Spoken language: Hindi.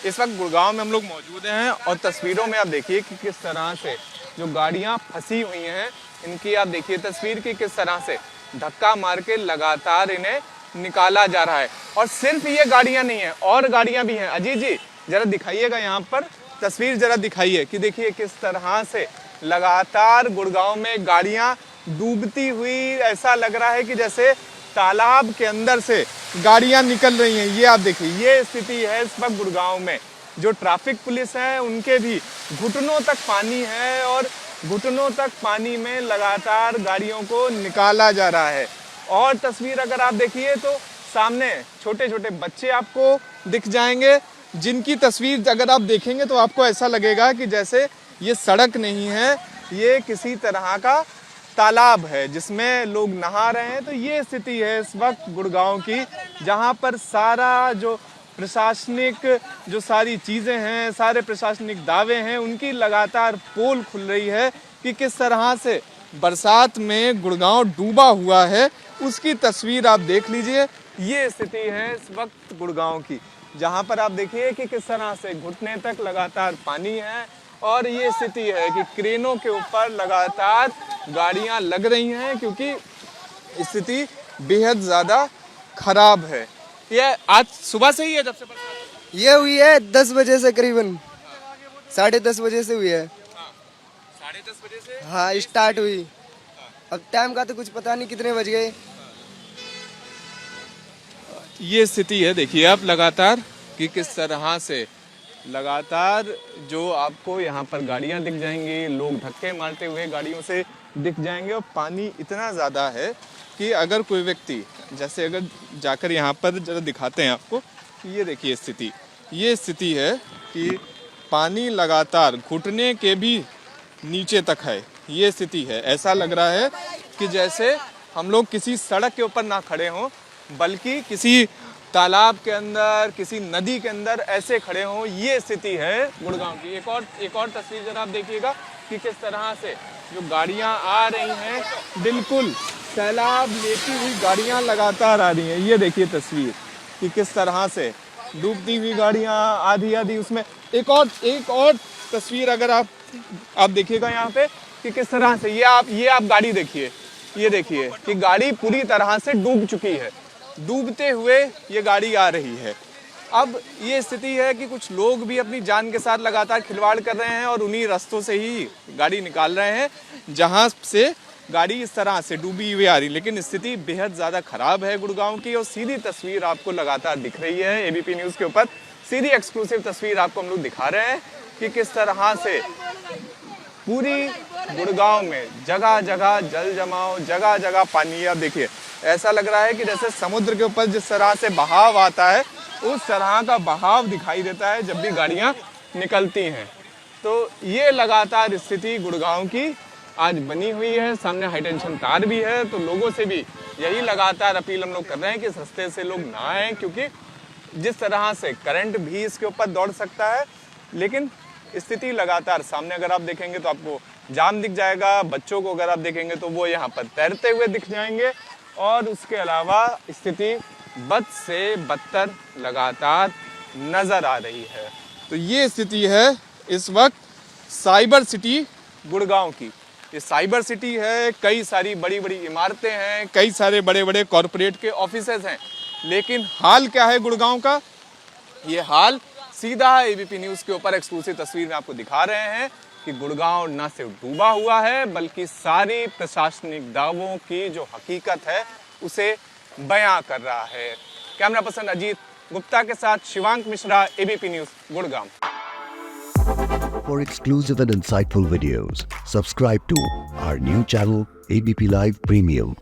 इस वक्त गुड़गांव में हम लोग मौजूद हैं और तस्वीरों में आप देखिए कि किस तरह से जो गाड़ियां फंसी हुई हैं, इनकी आप देखिए तस्वीर की किस तरह से धक्का मार के लगातार इन्हें निकाला जा रहा है। और सिर्फ ये गाड़ियां नहीं है, और गाड़ियां भी हैं। अजीत जी जरा दिखाइएगा यहाँ पर तस्वीर, जरा दिखाइए कि देखिए किस तरह से लगातार गुड़गांव में गाड़ियां डूबती हुई, ऐसा लग रहा है कि जैसे तालाब के अंदर से गाड़ियां निकल रही हैं। ये आप देखिए, ये स्थिति है इस वक्त गुड़गांव में। जो ट्रैफिक पुलिस है उनके भी घुटनों तक पानी है और घुटनों तक पानी में लगातार गाड़ियों को निकाला जा रहा है। और तस्वीर अगर आप देखिए तो सामने छोटे छोटे बच्चे आपको दिख जाएंगे, जिनकी तस्वीर अगर आप देखेंगे तो आपको ऐसा लगेगा कि जैसे ये सड़क नहीं है, ये किसी तरह का तालाब है जिसमें लोग नहा रहे हैं। तो ये स्थिति है इस वक्त गुड़गांव की, जहां पर सारा जो प्रशासनिक जो सारी चीज़ें हैं, सारे प्रशासनिक दावे हैं, उनकी लगातार पोल खुल रही है कि किस तरह से बरसात में गुड़गांव डूबा हुआ है। उसकी तस्वीर आप देख लीजिए। ये स्थिति है इस वक्त गुड़गांव की, जहां पर आप देखिए कि किस तरह से घुटने तक लगातार पानी है। और ये स्थिति है कि क्रेनों के ऊपर लगातार गाड़ियां लग रही हैं, क्योंकि स्थिति बेहद ज़्यादा खराब है। ये आज सुबह से ही है जब से बरसात ये हुई है 10 बजे से, करीबन 10:30 बजे से हुई है। 10:30 बजे से हाँ स्टार्ट हुई। अब टाइम का तो कुछ पता नहीं कितने बज गए। ये स्थिति है, देखिए आप लगातार कि किस तरह से लगातार जो आपको यहाँ पर गाड़ियाँ दिख जाएंगी, लोग धक्के मारते हुए गाड़ियों से दिख जाएंगे। और पानी इतना ज़्यादा है कि अगर कोई व्यक्ति जैसे अगर जाकर यहाँ पर जरा दिखाते हैं आपको, ये देखिए स्थिति, ये स्थिति है कि पानी लगातार घुटने के भी नीचे तक है। ये स्थिति है, ऐसा लग रहा है कि जैसे हम लोग किसी सड़क के ऊपर ना खड़े हों, बल्कि किसी तालाब के अंदर, किसी नदी के अंदर ऐसे खड़े हों। ये स्थिति है गुड़गांव की। एक और तस्वीर जरा आप देखिएगा कि किस तरह से जो गाड़ियां आ रही हैं, बिल्कुल सैलाब लेती हुई गाड़ियां लगातार आ रही हैं। ये देखिए तस्वीर कि किस तरह से डूबती हुई गाड़ियां, आधी आधी उसमें। एक और तस्वीर अगर आप देखिएगा यहाँ पे कि किस तरह से ये आप गाड़ी देखिए, ये देखिए कि गाड़ी पूरी तरह से डूब चुकी है, डूबते हुए ये गाड़ी आ रही है। अब ये स्थिति है कि कुछ लोग भी अपनी जान के साथ लगातार खिलवाड़ कर रहे हैं और उन्हीं रास्तों से ही गाड़ी निकाल रहे हैं जहां से गाड़ी इस तरह से डूबी हुई आ रही। लेकिन स्थिति बेहद ज़्यादा खराब है गुड़गांव की। और सीधी तस्वीर आपको लगातार दिख रही है एबीपी न्यूज़ के ऊपर, सीधी एक्सक्लूसिव तस्वीर आपको हम लोग दिखा रहे हैं कि किस तरह से पूरी गुड़गांव में जगह जगह जल जमाव, जगह जगह पानी। आप देखिए ऐसा लग रहा है कि जैसे समुद्र के ऊपर जिस तरह से बहाव आता है, उस तरह का बहाव दिखाई देता है जब भी गाड़ियां निकलती हैं। तो ये लगातार स्थिति गुड़गांव की आज बनी हुई है। सामने हाई टेंशन तार भी है, तो लोगों से भी यही लगातार अपील हम लोग कर रहे हैं कि इस रास्ते से लोग ना आएँ, क्योंकि जिस तरह से करंट भी इसके ऊपर दौड़ सकता है। लेकिन स्थिति लगातार सामने अगर आप देखेंगे तो आपको जाम दिख जाएगा। बच्चों को अगर आप देखेंगे तो वो यहाँ पर तैरते हुए दिख जाएंगे। और उसके अलावा स्थिति बद से बदतर लगातार नजर आ रही है। तो ये स्थिति है इस वक्त साइबर सिटी गुड़गांव की। ये साइबर सिटी है, कई सारी बड़ी बड़ी इमारतें हैं, कई सारे बड़े बड़े कॉरपोरेट के ऑफिसेज हैं। लेकिन हाल क्या है गुड़गांव का, ये हाल सीधा एबीपी न्यूज़ के ऊपर एक्सक्लूसिव तस्वीर में आपको दिखा रहे हैं कि गुड़गांव न सिर्फ डूबा हुआ है, बल्कि सारी प्रशासनिक दावों की जो हकीकत है उसे बयां कर रहा है। कैमरा पर्सन अजीत गुप्ता के साथ Shivank Mishra, ABP news Gurgaon. For exclusive and insightful videos, subscribe to our new channel ABP Live Premium.